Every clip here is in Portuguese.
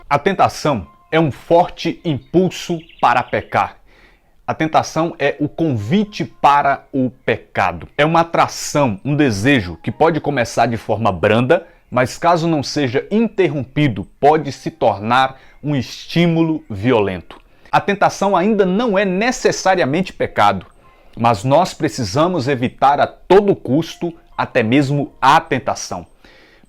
A tentação é um forte impulso para pecar. A tentação é o convite para o pecado. É uma atração, um desejo que pode começar de forma branda, mas caso não seja interrompido, pode se tornar um estímulo violento. A tentação ainda não é necessariamente pecado, mas nós precisamos evitar a todo custo até mesmo a tentação.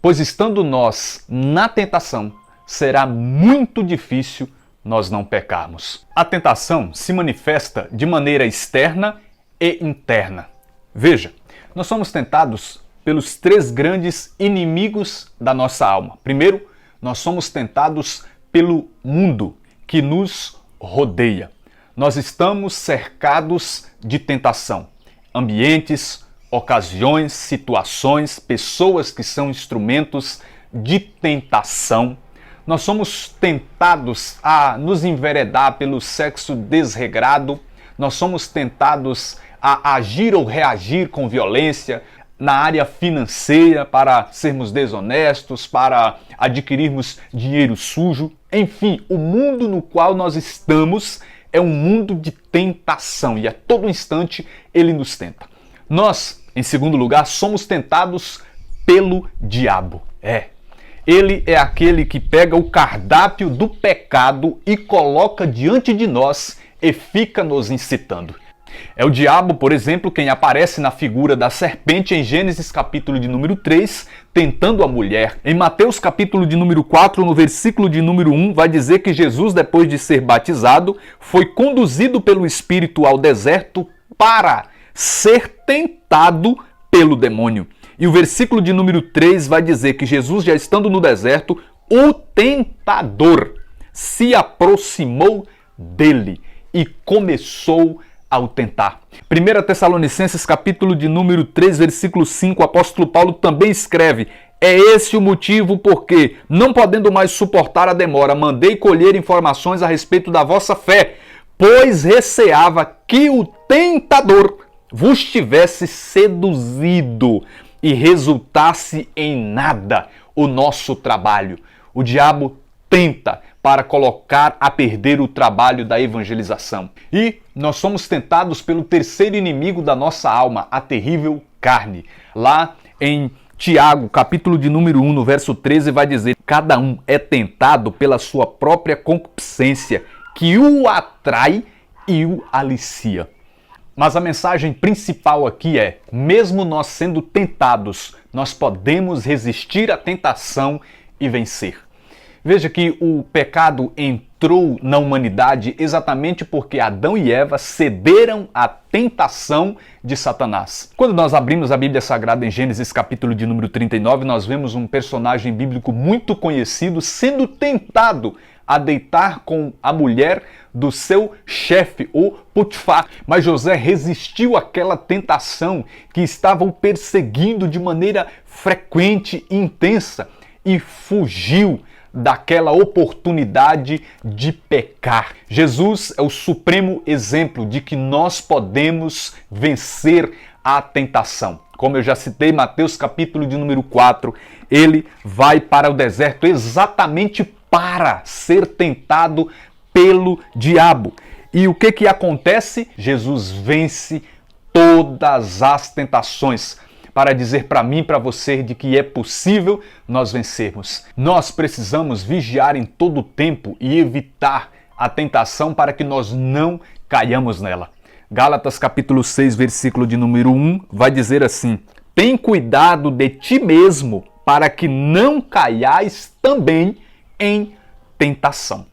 Pois estando nós na tentação, será muito difícil nós não pecarmos. A tentação se manifesta de maneira externa e interna. Veja, nós somos tentados pelos três grandes inimigos da nossa alma. Primeiro, nós somos tentados pelo mundo que nos rodeia. Nós estamos cercados de tentação. Ambientes, ocasiões, situações, pessoas que são instrumentos de tentação. Nós somos tentados a nos enveredar pelo sexo desregrado. Nós somos tentados a agir ou reagir com violência na área financeira para sermos desonestos, para adquirirmos dinheiro sujo. Enfim, o mundo no qual nós estamos é um mundo de tentação e a todo instante ele nos tenta. Nós, em segundo lugar, somos tentados pelo diabo. Ele é aquele que pega o cardápio do pecado e coloca diante de nós e fica nos incitando. É o diabo, por exemplo, quem aparece na figura da serpente em Gênesis capítulo de número 3, tentando a mulher. Em Mateus capítulo de número 4, no versículo de número 1, vai dizer que Jesus, depois de ser batizado, foi conduzido pelo Espírito ao deserto para ser tentado pelo demônio. E o versículo de número 3 vai dizer que Jesus, já estando no deserto, o tentador se aproximou dele e começou a o tentar. 1 Tessalonicenses capítulo de número 3, versículo 5, o apóstolo Paulo também escreve: é esse o motivo porque, não podendo mais suportar a demora, mandei colher informações a respeito da vossa fé, pois receava que o tentador vos tivesse seduzido e resultasse em nada o nosso trabalho. O diabo tenta para colocar a perder o trabalho da evangelização. E nós somos tentados pelo terceiro inimigo da nossa alma, a terrível carne. Lá em Tiago, capítulo de número 1, no verso 13, vai dizer: cada um é tentado pela sua própria concupiscência, que o atrai e o alicia. Mas a mensagem principal aqui é: mesmo nós sendo tentados, nós podemos resistir à tentação e vencer. Veja que o pecado entrou na humanidade exatamente porque Adão e Eva cederam à tentação de Satanás. Quando nós abrimos a Bíblia Sagrada em Gênesis capítulo de número 39, nós vemos um personagem bíblico muito conhecido sendo tentado a deitar com a mulher do seu chefe, o Potifar. Mas José resistiu àquela tentação que estava o perseguindo de maneira frequente e intensa e fugiu daquela oportunidade de pecar. Jesus é o supremo exemplo de que nós podemos vencer a tentação. Como eu já citei, Mateus capítulo de número 4, ele vai para o deserto exatamente para ser tentado pelo diabo. E o que acontece? Jesus vence todas as tentações para dizer para mim e para você de que é possível nós vencermos. Nós precisamos vigiar em todo o tempo e evitar a tentação para que nós não caiamos nela. Gálatas capítulo 6, versículo de número 1, vai dizer assim: tem cuidado de ti mesmo para que não caiais também em tentação.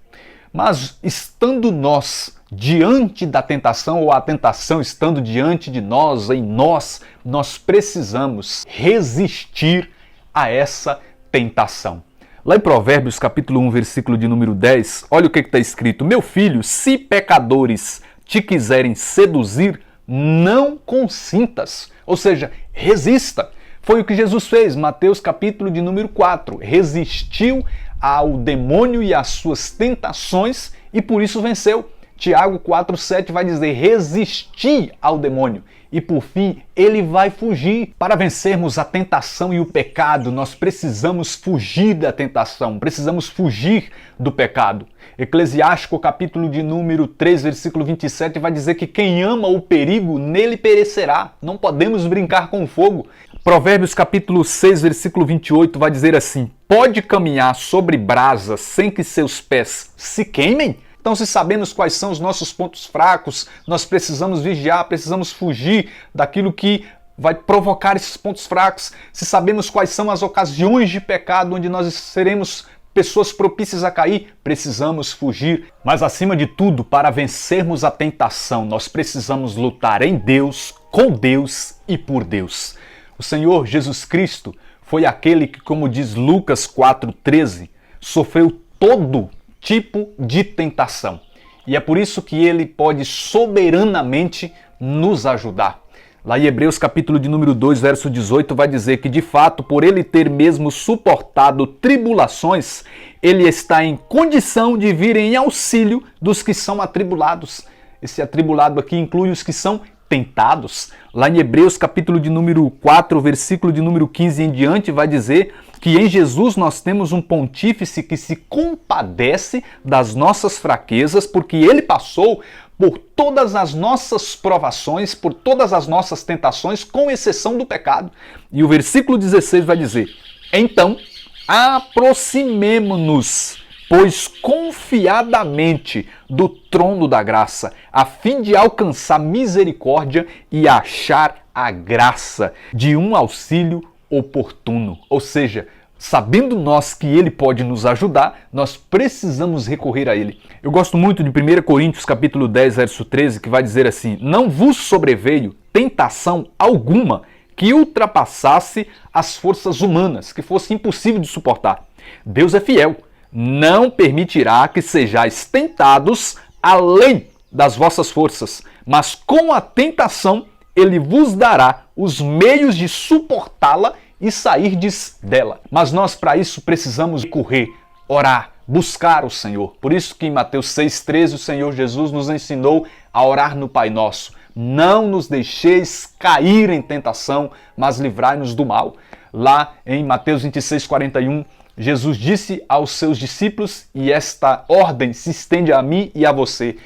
Mas estando nós diante da tentação, ou a tentação estando diante de nós, em nós, nós precisamos resistir a essa tentação. Lá em Provérbios capítulo 1, versículo de número 10, olha o que está escrito: meu filho, se pecadores te quiserem seduzir, não consintas. Ou seja, resista. Foi o que Jesus fez, Mateus capítulo de número 4. Resistiu ao demônio e às suas tentações e por isso venceu. Tiago 4,7 vai dizer: resisti ao demônio e por fim ele vai fugir. Para vencermos a tentação e o pecado, nós precisamos fugir da tentação, precisamos fugir do pecado. Eclesiástico, capítulo de número 3, versículo 27, vai dizer que quem ama o perigo, nele perecerá. Não podemos brincar com o fogo. Provérbios, capítulo 6, versículo 28, vai dizer assim: pode caminhar sobre brasas sem que seus pés se queimem? Então, se sabemos quais são os nossos pontos fracos, nós precisamos vigiar, precisamos fugir daquilo que vai provocar esses pontos fracos. Se sabemos quais são as ocasiões de pecado onde nós seremos pessoas propícias a cair, precisamos fugir. Mas acima de tudo, para vencermos a tentação, nós precisamos lutar em Deus, com Deus e por Deus. O Senhor Jesus Cristo foi aquele que, como diz Lucas 4,13, sofreu todo tipo de tentação. E é por isso que ele pode soberanamente nos ajudar. Lá em Hebreus capítulo de número 2, verso 18, vai dizer que de fato, por ele ter mesmo suportado tribulações, ele está em condição de vir em auxílio dos que são atribulados. Esse atribulado aqui inclui os que são tentados. Lá em Hebreus capítulo de número 4, versículo de número 15 em diante, vai dizer que em Jesus nós temos um pontífice que se compadece das nossas fraquezas, porque ele passou por todas as nossas provações, por todas as nossas tentações, com exceção do pecado. E o versículo 16 vai dizer: então, aproximemo-nos, pois confiadamente do trono da graça, a fim de alcançar misericórdia e achar a graça de um auxílio oportuno. Ou seja, sabendo nós que ele pode nos ajudar, nós precisamos recorrer a ele. Eu gosto muito de 1 Coríntios capítulo 10, verso 13, que vai dizer assim: não vos sobreveio tentação alguma que ultrapassasse as forças humanas, que fosse impossível de suportar. Deus é fiel, não permitirá que sejais tentados além das vossas forças, mas com a tentação ele vos dará os meios de suportá-la e sairdes dela. Mas nós para isso precisamos correr, orar, buscar o Senhor. Por isso que em Mateus 6,13 o Senhor Jesus nos ensinou a orar no Pai Nosso: não nos deixeis cair em tentação, mas livrai-nos do mal. Lá em Mateus 26,41, Jesus disse aos seus discípulos, e esta ordem se estende a mim e a você: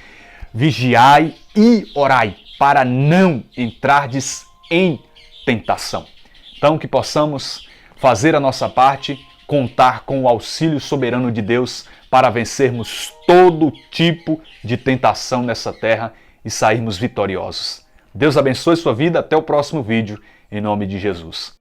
vigiai e orai, para não entrardes em tentação. Então, que possamos fazer a nossa parte, contar com o auxílio soberano de Deus para vencermos todo tipo de tentação nessa terra e sairmos vitoriosos. Deus abençoe sua vida. Até o próximo vídeo, em nome de Jesus.